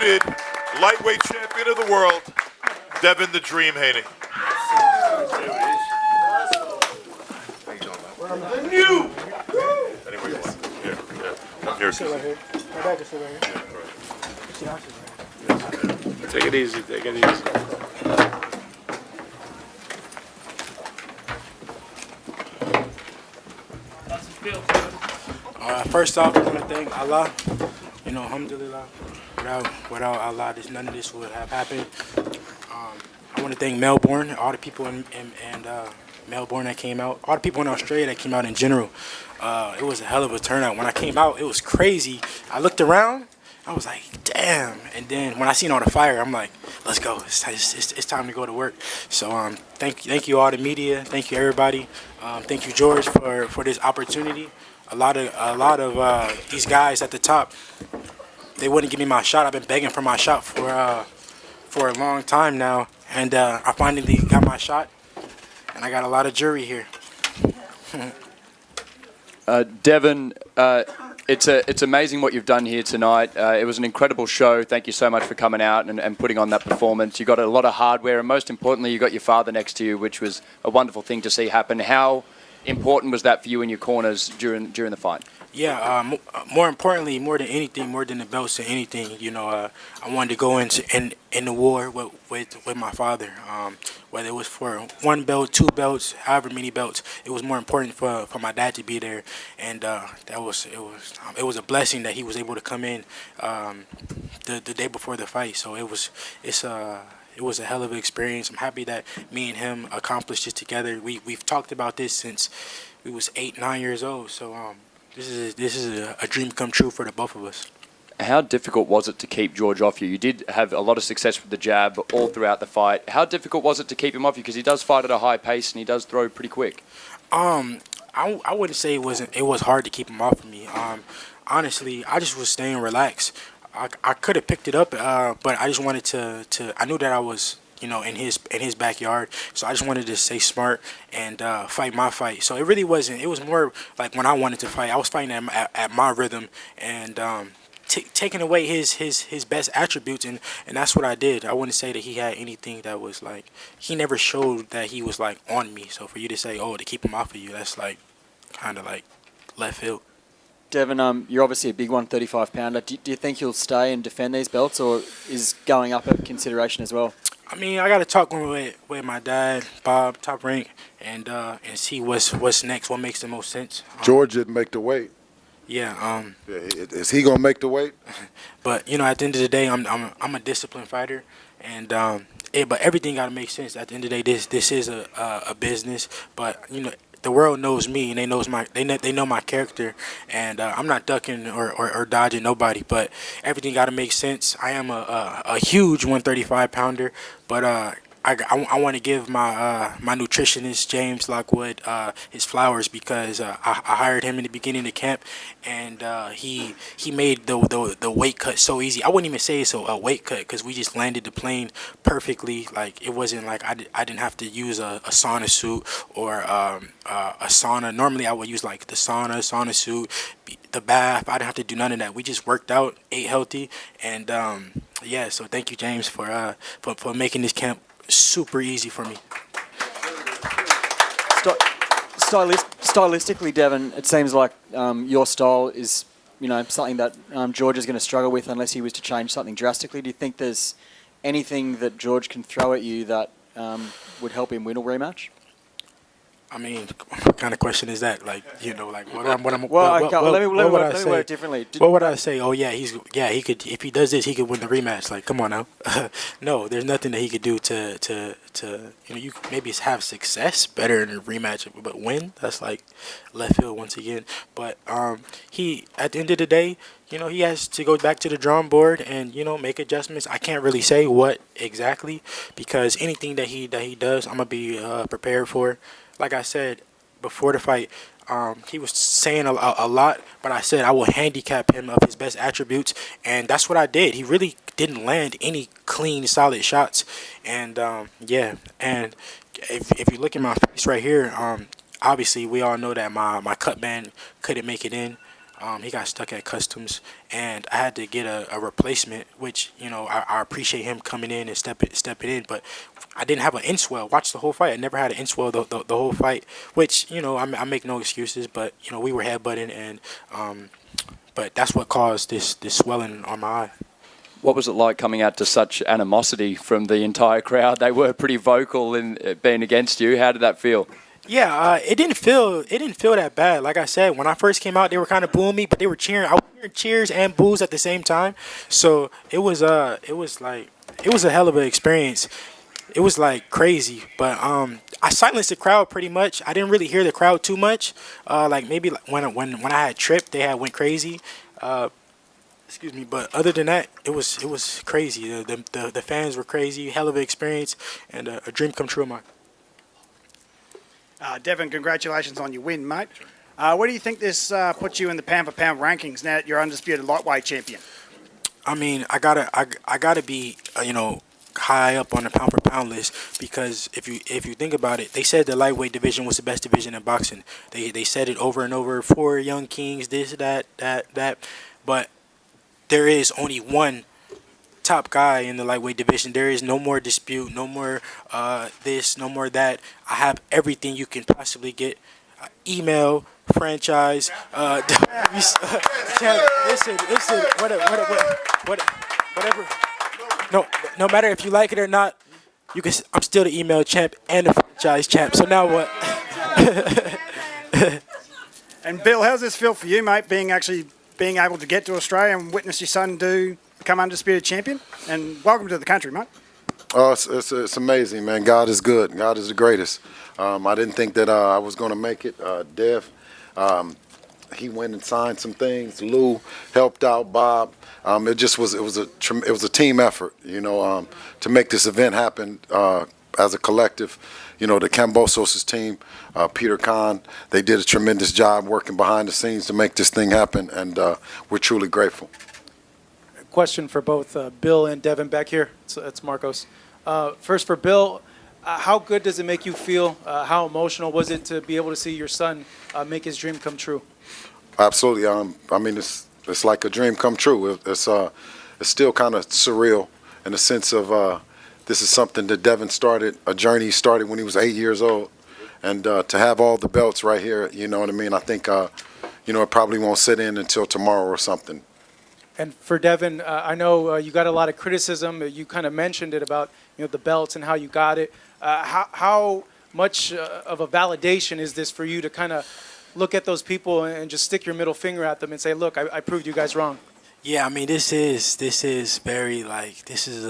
undisputed lightweight champion of the world, Devin the Dream Haney. You. Anyway, you want. Here. Here. Sit right here. My dad just sit right here. Yeah, right. Take it easy. Take it easy. First off, I want to thank Allah. You know, alhamdulillah. Without Allah, none of this would have happened. I want to thank Melbourne, all the people in Melbourne that came out, all the people in Australia that came out in general. It was a hell of a turnout. When I came out, it was crazy. I looked around, I was like, damn. And then when I seen all the fire, I'm like, let's go. It's time to go to work. So thank you all the media. Thank you everybody. Thank you George for this opportunity. A lot of these guys at the top, they wouldn't give me my shot. I've been begging for my shot for a long time now, and I finally got my shot, and I got a lot of jury here. Devin, it's amazing what you've done here tonight. It was an incredible show. Thank you so much for coming out and putting on that performance. You got a lot of hardware, and most importantly, you got your father next to you, which was a wonderful thing to see happen. How important was that for you in your corners during the fight? Yeah, more importantly, more than anything, more than the belts or anything, you know, I wanted to go in the war with my father. Whether it was for one belt, two belts, however many belts, it was more important for my dad to be there, and it was a blessing that he was able to come in the day before the fight. So it was a hell of an experience. I'm happy that me and him accomplished this together. We've talked about this since we was 8, 9 years old. So this is a dream come true for the both of us. How difficult was it to keep George off you? You did have a lot of success with the jab all throughout the fight. How difficult was it to keep him off you? Because he does fight at a high pace and he does throw pretty quick. I wouldn't say it was hard to keep him off of me. Honestly, I just was staying relaxed. I could have picked it up, but I just wanted to. I knew that I was, you know, in his backyard, so I just wanted to stay smart and fight my fight. So it really wasn't. It was more like when I wanted to fight, I was fighting at my rhythm and taking away his best attributes, and that's what I did. I wouldn't say that he had anything that was like, he never showed that he was like on me. So for you to say, oh, to keep him off of you, that's like kind of like left field. Devin, you're obviously a big 135-pounder. Do you think you'll stay and defend these belts, or is going up a consideration as well? I mean, I got to talk with my dad, Bob, Top Rank, and see what's next, what makes the most sense. George didn't make the weight. Yeah. Is he gonna make the weight? But you know, at the end of the day, I'm a disciplined fighter, and but everything got to make sense. At the end of the day, this is a business, but you know, the world knows me, and they know my character, and I'm not ducking or dodging nobody. But everything got to make sense. I am a huge 135-pounder, but I want to give my nutritionist James Lockwood his flowers, because I hired him in the beginning of camp, and he made the weight cut so easy. I wouldn't even say it's a weight cut, because we just landed the plane perfectly. Like, it wasn't like I didn't have to use a sauna suit or a sauna. Normally I would use like the sauna suit, the bath. I didn't have to do none of that. We just worked out, ate healthy, and yeah. So thank you, James, for making this camp super easy for me. Stylistically, Devin, it seems like your style is, you know, something that George is going to struggle with unless he was to change something drastically. Do you think there's anything that George can throw at you that would help him win a rematch? I mean, what kind of question is that? Like, you know, like let me word it differently. What would I say? Oh yeah, he could, if he does this, he could win the rematch. Like, come on now. No, there's nothing that he could do to you know, you could maybe have success better in a rematch, but win, that's like left field once again. But he, at the end of the day, you know, he has to go back to the drawing board and, you know, make adjustments. I can't really say what exactly, because anything that he does, I'm gonna be prepared for. Like I said before the fight, he was saying a lot, but I said I will handicap him of his best attributes, and that's what I did. He really didn't land any clean, solid shots, and yeah. And if you look at my face right here, obviously we all know that my cut band couldn't make it in. He got stuck at customs, and I had to get a replacement, which, I appreciate him coming in and stepping in, but I didn't have an inswell. Watch the whole fight. I never had an inswell the whole fight, which, I make no excuses, but, we were headbutting, and but that's what caused this swelling on my eye. What was it like coming out to such animosity from the entire crowd? They were pretty vocal in being against you. How did that feel? Yeah, it didn't feel that bad. Like I said, when I first came out, they were kind of booing me, but they were cheering. I was hearing cheers and boos at the same time. So it was a hell of an experience. It was like crazy, but I silenced the crowd pretty much. I didn't really hear the crowd too much. Maybe when I had tripped, they had went crazy. Excuse me, but other than that, it was crazy. The fans were crazy. Hell of an experience and a dream come true of mine. Devin, congratulations on your win, mate. Where do you think this puts you in the pound for pound rankings now that you're undisputed lightweight champion? I mean, I gotta be high up on the pound for pound list, because if you think about it, they said the lightweight division was the best division in boxing. They said it over and over. 4 young kings, this, that, but there is only one top guy in the lightweight division. There is no more dispute, no more this, no more that. I have everything you can possibly get. Email, franchise, listen, whatever. No matter if you like it or not, I'm still the email champ and the franchise champ. So now what? And Bill, how's this feel for you, mate, being able to get to Australia and witness your son become undisputed champion? And welcome to the country, mate. Oh, it's amazing, man. God is good. God is the greatest. I didn't think that I was going to make it. Dev, he went and signed some things. Lou helped out. Bob. It was a team effort, to make this event happen as a collective. The Kambosos' team, Peter Khan, they did a tremendous job working behind the scenes to make this thing happen, and we're truly grateful. Question for both Bill and Devin back here. It's Marcos. First for Bill, how good does it make you feel? How emotional was it to be able to see your son make his dream come true? Absolutely. I mean, it's like a dream come true. It's still kind of surreal in the sense of this is something that Devin started, a journey he started when he was 8 years old, and to have all the belts right here, you know what I mean? I think it probably won't sit in until tomorrow or something. And for Devin, I know you got a lot of criticism. You kind of mentioned it about the belts and how you got it. How much of a validation is this for you to kind of look at those people and just stick your middle finger at them and say, look, I proved you guys wrong? Yeah, I mean, this is very this is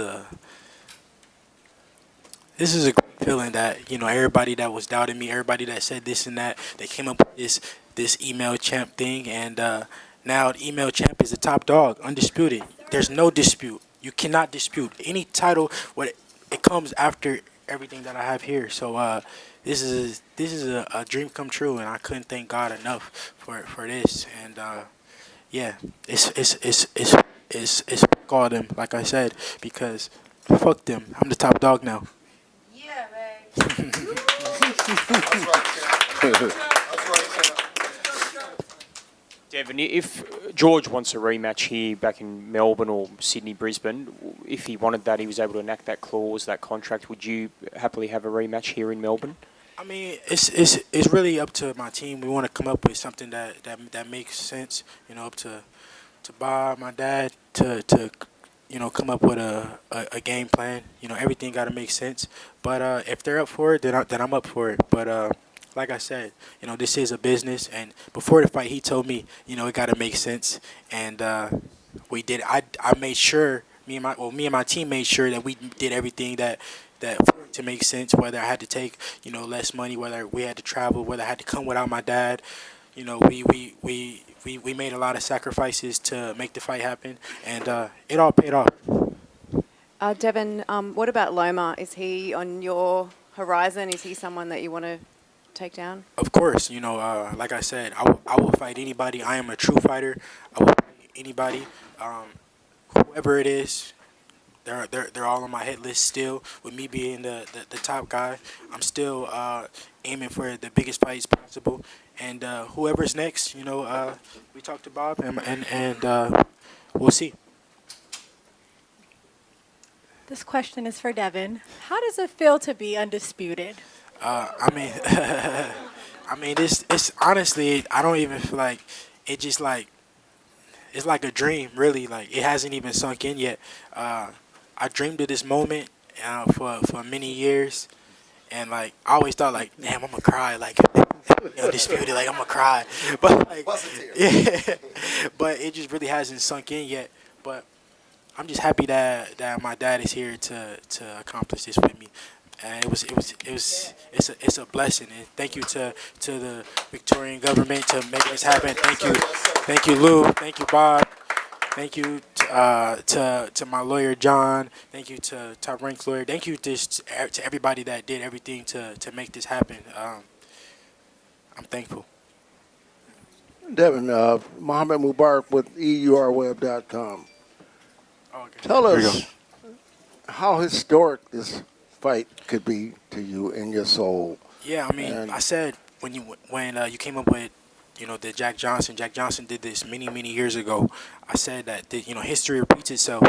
a great feeling that everybody that was doubting me, everybody that said this and that, they came up with this email champ thing, and now the email champ is the top dog, undisputed. There's no dispute. You cannot dispute any title. It comes after everything that I have here. So this is a dream come true, and I couldn't thank God enough for this. And yeah, it's fuck all them, like I said, because fuck them. I'm the top dog now. Yeah, man. Devin, if George wants a rematch here back in Melbourne or Sydney, Brisbane, if he wanted that, he was able to enact that clause, that contract, would you happily have a rematch here in Melbourne? I mean, it's really up to my team. We want to come up with something that makes sense. Up to Bob, my dad, to come up with a game plan. Everything got to make sense. But if they're up for it, then I'm up for it. But like I said, this is a business, and before the fight, he told me, it got to make sense, and we did. I made sure me and my team made sure that we did everything that to make sense. Whether I had to take less money, whether we had to travel, whether I had to come without my dad, we made a lot of sacrifices to make the fight happen, and it all paid off. Devin, what about Loma? Is he on your horizon? Is he someone that you want to take down? Of course, like I said, I will fight anybody. I am a true fighter. I will fight anybody, whoever it is. they're all on my hit list still. With me being the top guy, I'm still aiming for the biggest fights possible. And whoever's next, we talked to Bob, and we'll see. This question is for Devin. How does it feel to be undisputed? I mean, I mean, it's honestly, I don't even feel like it. Just like it's like a dream, really. Like it hasn't even sunk in yet. I dreamed of this moment for many years, and like I always thought, like, damn, I'm gonna cry, like undisputed, like I'm gonna cry, but like, yeah, but it just really hasn't sunk in yet. But I'm just happy that my dad is here to accomplish this with me. And it's a blessing. And thank you to the Victorian government to make this happen. Thank you, Lou. Thank you, Bob. Thank you to my lawyer John. Thank you to Top Rank's lawyer. Thank you to everybody that did everything to make this happen. I'm thankful. Devin, Mohammed Mubarak with EURweb.com. Oh, okay. Tell us how historic this fight could be to you in your soul. Yeah, I mean, I said when you came up with, the Jack Johnson did this many years ago. I said that history repeats itself.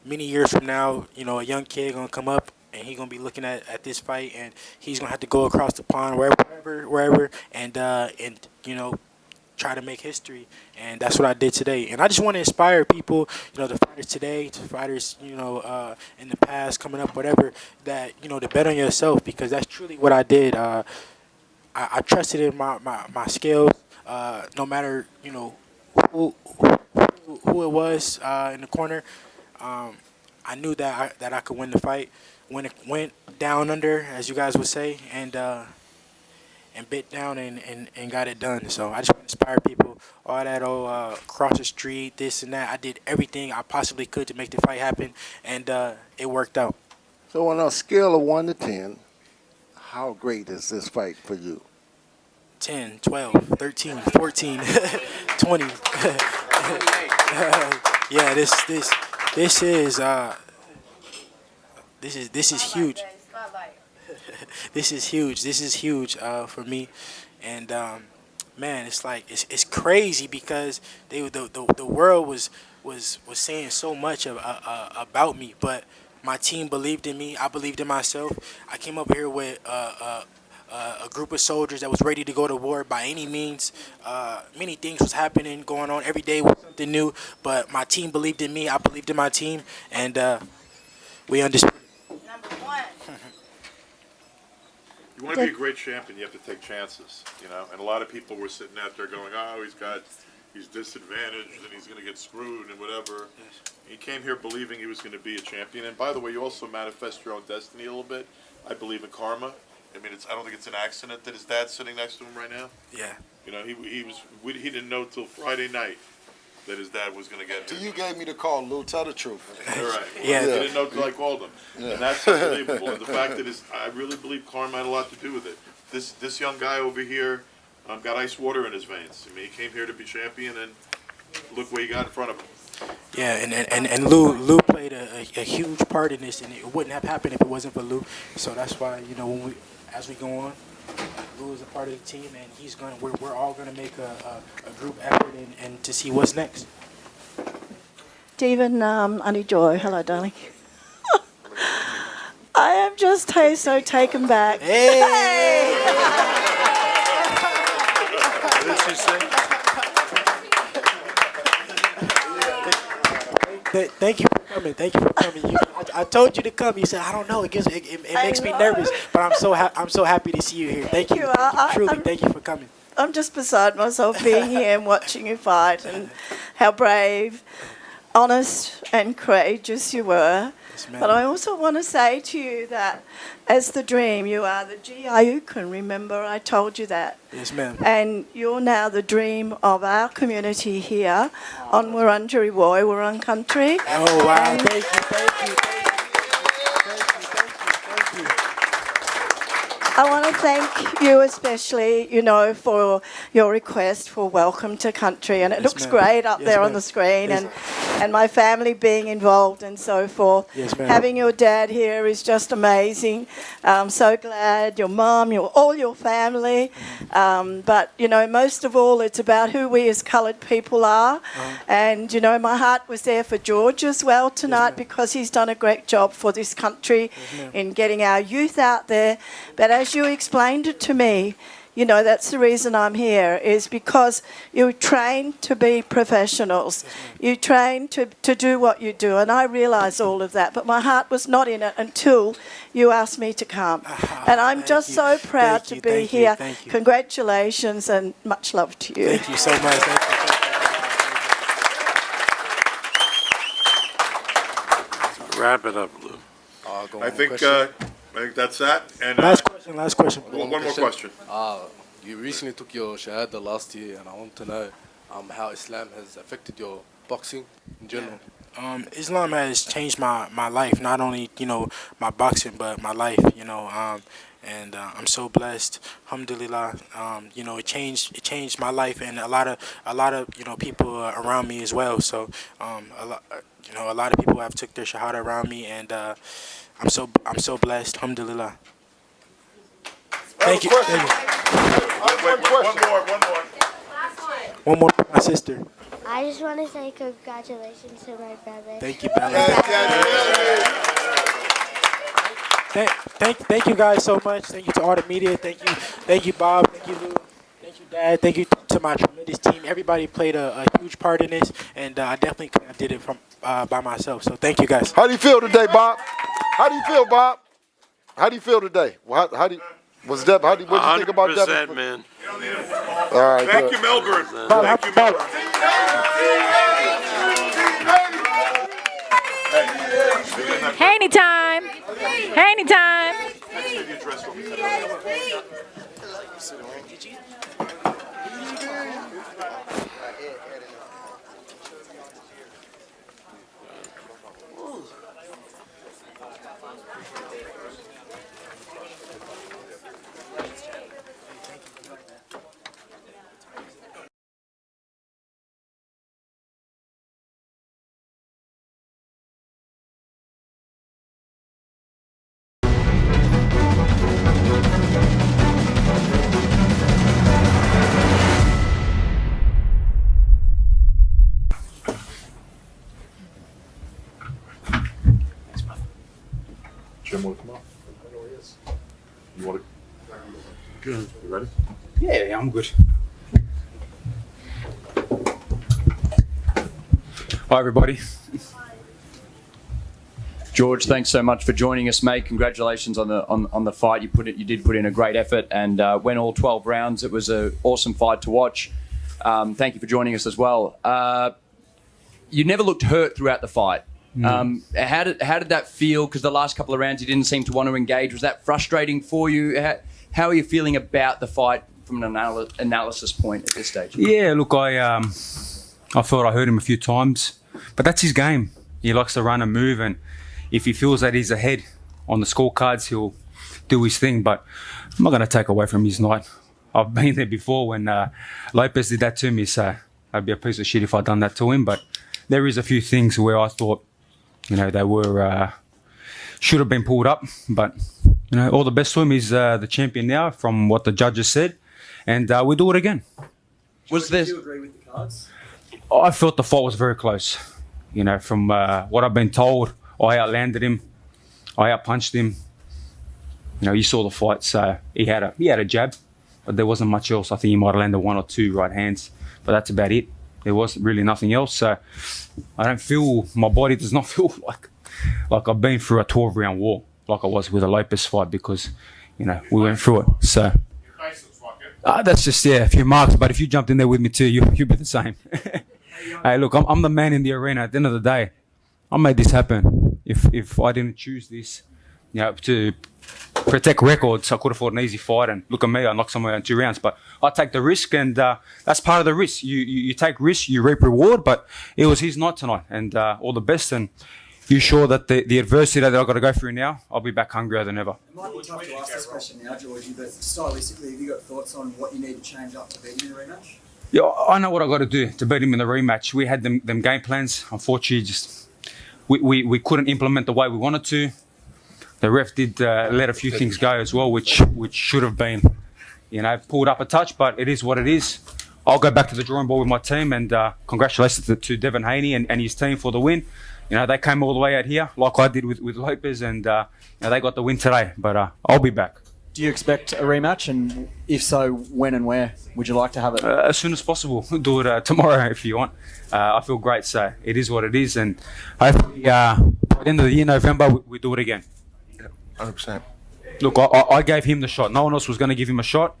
Many years from now, a young kid gonna come up and he gonna be looking at this fight, and he's gonna have to go across the pond wherever, and try to make history. And that's what I did today. And I just want to inspire people, the fighters today, the fighters, in the past, coming up, whatever, that, to bet on yourself, because that's truly what I did. I trusted in my skills, no matter, who it was in the corner. I knew that I could win the fight. When it went down under, as you guys would say, and bit down and got it done. So I just want to inspire people. All that cross the street, this and that. I did everything I possibly could to make the fight happen, and it worked out. So on a scale of 1 to 10, how great is this fight for you? 10, 12, 13, 14, 20. Yeah, this is huge. This is huge. This is huge for me, and man, it's like it's crazy because the world was saying so much about me, but my team believed in me. I believed in myself. I came up here with a group of soldiers that was ready to go to war by any means. Many things was happening, going on every day was something new, but my team believed in me. I believed in my team, and we understood. Number one. You want to be a great champion, you have to take chances, And a lot of people were sitting out there going, "Oh, he's disadvantaged and he's going to get screwed and whatever." He came here believing he was going to be a champion. And by the way, you also manifest your own destiny a little bit. I believe in karma. I mean, I don't think it's an accident that his dad's sitting next to him right now. Yeah. He didn't know till Friday night that his dad was going to get him. You gave me the call, Lou. Tell the truth. All right. Well, Yeah. He didn't know till I called him. Yeah. And that's unbelievable. And the fact that I really believe karma had a lot to do with it. This young guy over here got ice water in his veins. I mean, he came here to be champion, and look what he got in front of him. Yeah, and Lou played a huge part in this, and it wouldn't have happened if it wasn't for Lou. So that's why, as we go on, Lou is a part of the team, and we're all gonna make a group effort and to see what's next. Devin, Auntie Joy, hello, darling. I am just so taken back. Hey! What did she say? Thank you for coming. Thank you for coming. I told you to come. You said I don't know. It makes me nervous, but I'm so happy to see you here. Thank you. Truly, thank you for coming. I'm just beside myself being here and watching you fight, and how brave, honest and courageous you were. Yes, ma'am. But I also want to say to you that as the dream, you are the Giayukun. Remember, I told you that. Yes, ma'am. And you're now the dream of our community here on Wurundjeri Woi, Wurrung country. Oh, wow. And Thank you. I want to thank you especially, you know, for your request for welcome to country. And it Yes, looks ma'am. great up Yes, there on ma'am. the screen, Yes. and my family being involved and so forth. Yes, ma'am. Having your dad here is just amazing. I'm so glad, your mum, all your family. But, you know, most of all, it's about who we as coloured people are. And, you know, my heart was there for George as well tonight because he's done a great job for this country in getting our youth out there. But as you explained it to me, you know, that's the reason I'm here, is because you train to be professionals. You train to do what you do, and I realise all of that, but my heart was not in it until you asked me to come. And I'm just so proud to be here. Thank you. Congratulations and much love to you. Thank you so much. Thank you. Wrap it up, Lou. I think that's that. And Last question. one more question. You recently took your Shahada last year, and I want to know how Islam has affected your boxing in general. Islam has changed my life, not only, you know, my boxing, but my life, you know, and I'm so blessed, alhamdulillah. You know, it changed my life, and a lot of you know, people around me as well. So a lot of people have took their shahada around me, and I'm so blessed, alhamdulillah. Thank you. Thank you. One more, my sister. I just want to say congratulations to my brother. Thank you, Bella. Thank you guys so much. Thank you to all the media. Thank you, Bob. Thank you, Lou. Thank you, Dad. Thank you to my tremendous team. Everybody played a huge part in this, and I definitely couldn't have did it from by myself. So thank you guys. How do you feel today, Bob? How do you feel, Bob? How do you feel today? What do you think about Devin? 100%, man. All right. Thank good. you, Melbourne. Bob, Thank you, Melbourne. Haney time. Haney time. Jim, want to come up? You want to? Good. You ready? Yeah, I'm good. Hi, everybody. George, thanks so much for joining us, mate. Congratulations on the fight. You did put in a great effort, and went all 12 rounds. It was an awesome fight to watch. Thank you for joining us as well. You never looked hurt throughout the fight. How did that feel? Because the last couple of rounds you didn't seem to want to engage. Was that frustrating for you? How are you feeling about the fight from an analysis point at this stage? Yeah, look, I thought I heard him a few times, but that's his game. He likes to run and move, and if he feels that he's ahead on the scorecards, he'll do his thing. But I'm not going to take away from his night. I've been there before when Lopez did that to me, so I'd be a piece of shit if I'd done that to him. But there is a few things where I thought, you know, they were should have been pulled up. But, you know, all the best to him. He's the champion now, from what the judges said, and we'll do it again. Was this? Do you agree with the cards? I felt the fight was very close. You know, from what I've been told, I outlanded him, I outpunched him. You know, you saw the fight, so he had a jab, but there wasn't much else. I think he might have landed one or two right hands, but that's about it. There was really nothing else. So I don't feel, my body does not feel like I've been through a 12-round war like I was with a Lopez fight, because, you know, we went through it. So that's just, a few marks. But if you jumped in there with me too, you'd be the same. Hey, look, I'm the man in the arena. At the end of the day, I made this happen. If I didn't choose this, you know, to protect records, I could have fought an easy fight. And look at me, I knocked someone out in 2 rounds. But I take the risk, and that's part of the risk. You take risks, you reap reward. But it was his night tonight, and all the best. And you sure that the adversity that I've got to go through now, I'll be back hungrier than ever. It might be tough to ask this question now, Georgie, but stylistically, have you got thoughts on what you need to change up to beat him in the rematch? Yeah, I know what I've got to do to beat him in the rematch. We had them game plans. Unfortunately, just we couldn't implement the way we wanted to. The ref did let a few things go as well, which should have been, pulled up a touch, but it is what it is. I'll go back to the drawing board with my team, and congratulations to Devin Haney and his team for the win. They came all the way out here, like I did with Lopez, and they got the win today. But I'll be back. Do you expect a rematch? And if so, when and where would you like to have it? As soon as possible. Do it tomorrow if you want. I feel great, so it is what it is. And hopefully, by the end of the year, November, we do it again. 100%. Look, I gave him the shot. No one else was going to give him a shot.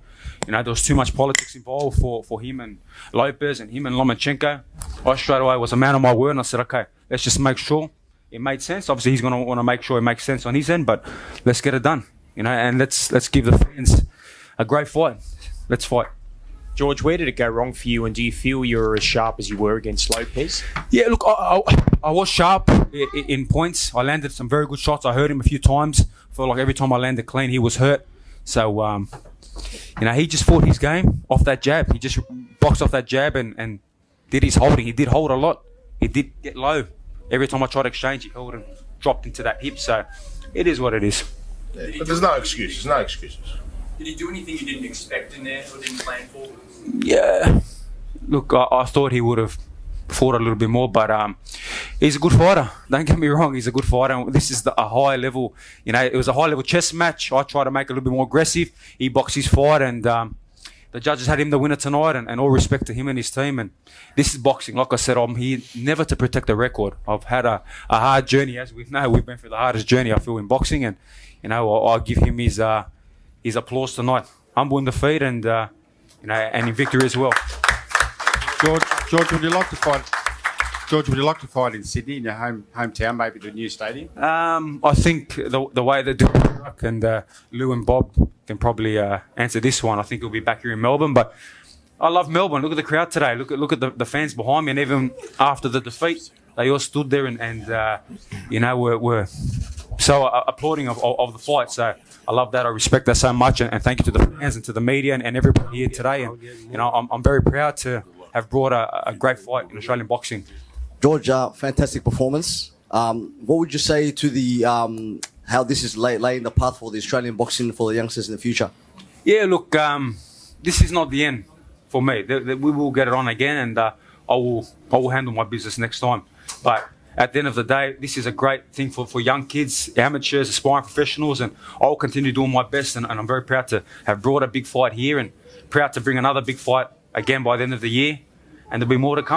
There was too much politics involved for him and Lopez and him and Lomachenko. I straight away was a man of my word, and I said, okay, let's just make sure it made sense. Obviously, he's going to want to make sure it makes sense on his end, but let's get it done. And let's give the fans a great fight. Let's fight. George, where did it go wrong for you, and do you feel you're as sharp as you were against Lopez? Yeah, look, I was sharp in points. I landed some very good shots. I hurt him a few times. I felt like every time I landed clean, he was hurt. So, he just fought his game off that jab. He just boxed off that jab and did his holding. He did hold a lot. He did get low. Every time I tried to exchange, he held and dropped into that hip. So, it is what it is. Yeah, but there's no excuses, no excuses. Did he do anything you didn't expect in there or didn't plan for? Yeah. Look, I thought he would have fought a little bit more, but he's a good fighter. Don't get me wrong, he's a good fighter. This is a high level, it was a high level chess match. I tried to make it a little bit more aggressive. He boxed his fight, and the judges had him the winner tonight, and all respect to him and his team. And this is boxing. Like I said, I'm here never to protect the record. I've had a hard journey, as we know. We've been through the hardest journey, I feel, in boxing, and I'll give him his applause tonight. Humble in defeat, and in victory as well. George, would you like to fight? George, would you like to fight in Sydney, in your hometown, maybe the new stadium? I think the way they do it, and Lou and Bob can probably answer this one. I think it'll be back here in Melbourne, but I love Melbourne. Look at the crowd today. Look at the fans behind me, and even after the defeat, they all stood there and were so applauding of the fight. So I love that. I respect that so much, and thank you to the fans and to the media and everybody here today. And I'm very proud to have brought a great fight in Australian boxing. George, fantastic performance. What would you say to the how this is laying the path for the Australian boxing for the youngsters in the future? Yeah, look, this is not the end for me. We will get it on again, and I will handle my business next time. But at the end of the day, this is a great thing for young kids, amateurs, aspiring professionals, and I'll continue doing my best. And I'm very proud to have brought a big fight here, and proud to bring another big fight again by the end of the year, and there'll be more to come.